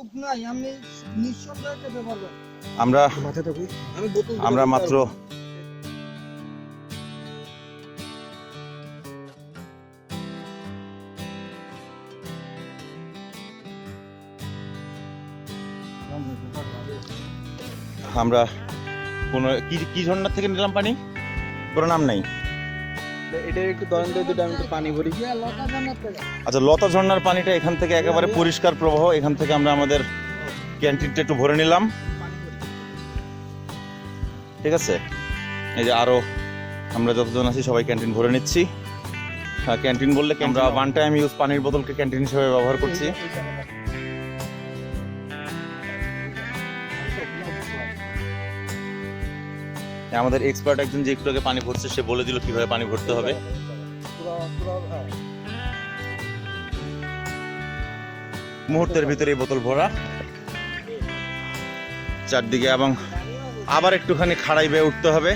চোখ নাই, আপনি নিঃসন্দেহে খেতে পারবেন। আমরা আমি বোতল দিয়ে আমরা দিতে মাত্র পারবো। আমরা কোন কি ঝর্ণা থেকে নিলাম পানি, পুরো নাম নাই। এটা একটু ধরেন তো, দুটো আমি একটু পানি ভরি। ইয়া, লতা জানার থেকে। আচ্ছা, লতা ঝর্ণার পানিটা এখান থেকে একেবারে পরিষ্কার প্রবাহ। এখান থেকে আমরা আমাদের ক্যান্টিনটা একটু ভরে নিলাম, ঠিক আছে। এই যে আরো আমরা যতজন আছি সবাই ক্যান্টিন ভরে নিচ্ছি। ক্যান্টিন বললে আমরা ওয়ান টাইম ইউজ পানির বোতলকে ক্যান্টিন হিসেবে ব্যবহার করছি। আমাদের এক্সপার্ট একজন যে একটু আগে পানি ভরছে, সে বলে দিল কিভাবে পানি ভরতে হবে। মুহূর্তের ভিতরে এই বোতল ভরা চারদিকে, এবং আবার একটুখানি খাড়াই বেয়ে উঠতে হবে।